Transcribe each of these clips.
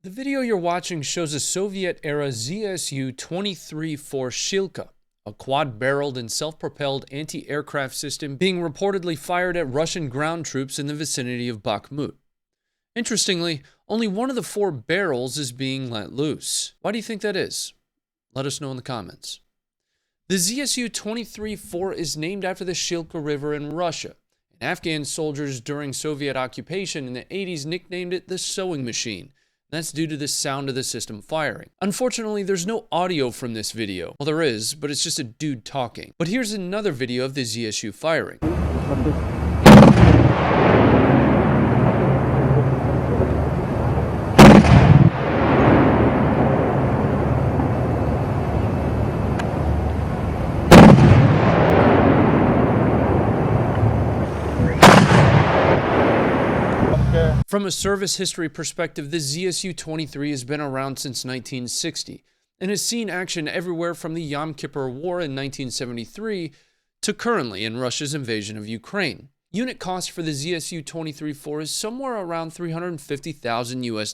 The video you're watching shows a Soviet-era ZSU-23 Shilka, a quad-barreled and self-propelled anti-aircraft system being reportedly fired at Russian ground troops in the vicinity of Bakhmut. Interestingly, only one of the 4 barrels is being let loose. Why do you think that is? Let us know in the comments. The ZSU-23-4 is named after the Shilka River in Russia. Afghan soldiers during Soviet occupation in the 80s nicknamed it the sewing machine. That's due to the sound of the system firing. Unfortunately, there's no audio from this video. Well, there is, but it's just a dude talking. But here's another video of the ZSU firing. From a service history perspective, the ZSU-23 has been around since 1960 and has seen action everywhere from the Yom Kippur War in 1973 to currently in Russia's invasion of Ukraine. Unit cost for the ZSU-23-4 is somewhere around $350,000 US.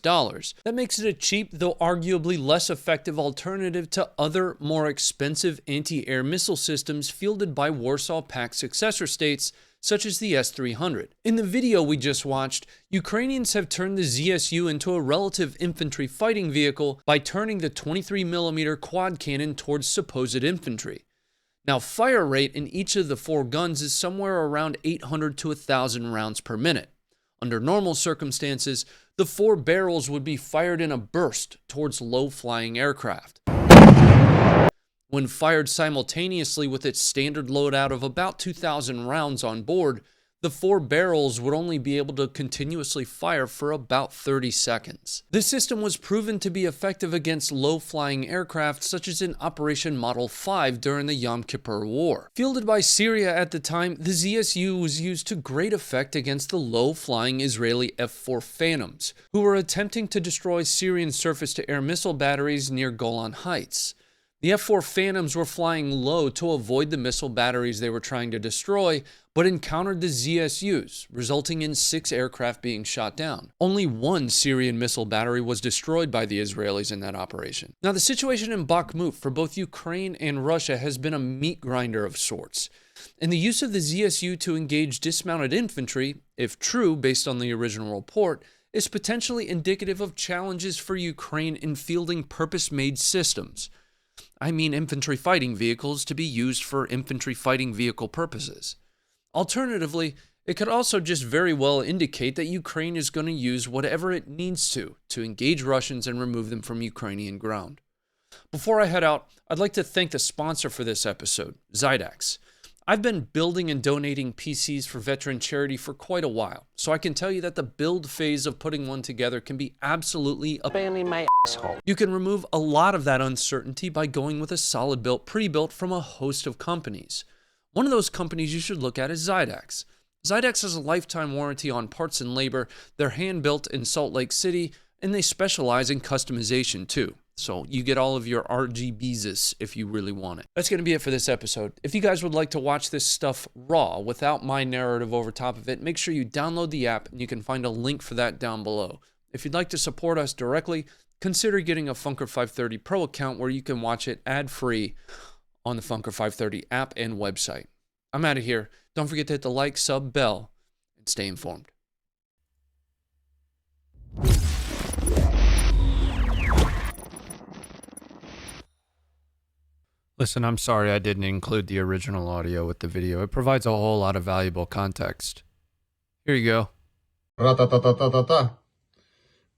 That makes it a cheap, though arguably less effective alternative to other, more expensive anti-air missile systems fielded by Warsaw Pact successor states such as the S-300. In the video we just watched, Ukrainians have turned the ZSU into a relative infantry fighting vehicle by turning the 23mm quad cannon towards supposed infantry. Now, fire rate in each of the 4 guns is somewhere around 800 to 1,000 rounds per minute. Under normal circumstances, the 4 barrels would be fired in a burst towards low-flying aircraft. When fired simultaneously with its standard loadout of about 2,000 rounds on board, the 4 barrels would only be able to continuously fire for about 30 seconds. This system was proven to be effective against low-flying aircraft such as in Operation Model 5 during the Yom Kippur War. Fielded by Syria at the time, the ZSU was used to great effect against the low-flying Israeli F-4 Phantoms, who were attempting to destroy Syrian surface-to-air missile batteries near Golan Heights. The F-4 Phantoms were flying low to avoid the missile batteries they were trying to destroy, but encountered the ZSUs, resulting in 6 aircraft being shot down. Only 1 Syrian missile battery was destroyed by the Israelis in that operation. Now, the situation in Bakhmut for both Ukraine and Russia has been a meat grinder of sorts, and the use of the ZSU to engage dismounted infantry, if true based on the original report, is potentially indicative of challenges for Ukraine in fielding purpose-made systems. I mean infantry fighting vehicles to be used for infantry fighting vehicle purposes. Alternatively, it could also just very well indicate that Ukraine is going to use whatever it needs to engage Russians and remove them from Ukrainian ground. Before I head out, I'd like to thank the sponsor for this episode, Zydax. I've been building and donating PCs for veteran charity for quite a while, so I can tell you that the build phase of putting one together can be absolutely a pain in my asshole. You can remove a lot of that uncertainty by going with a solid built, pre-built from a host of companies. One of those companies you should look at is Zydax. Zydax has a lifetime warranty on parts and labor, they're hand-built in Salt Lake City, and they specialize in customization too. So you get all of your RGBs if you really want it. That's going to be it for this episode. If you guys would like to watch this stuff raw without my narrative over top of it, make sure you download the app and you can find a link for that down below. If you'd like to support us directly, consider getting a Funker 530 Pro account where you can watch it ad-free on the Funker 530 app and website. I'm out of here. Don't forget to hit the like, sub, bell, and stay informed. Listen, I'm sorry I didn't include the original audio with the video. It provides a whole lot of valuable context. Here you go. Ра-та-та-та-та-та-та.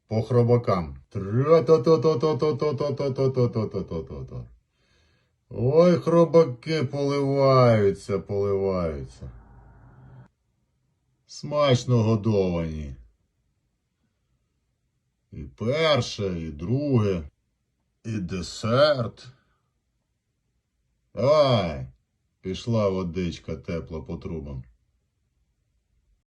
По хробакам. Тра-та-та-та-та-та-та-та-та-та-та-та-та. Ой, хробаки поливаються. Смачно годовані. І перше, і друге, і десерт. Давай, пішла водичка тепла по трубам.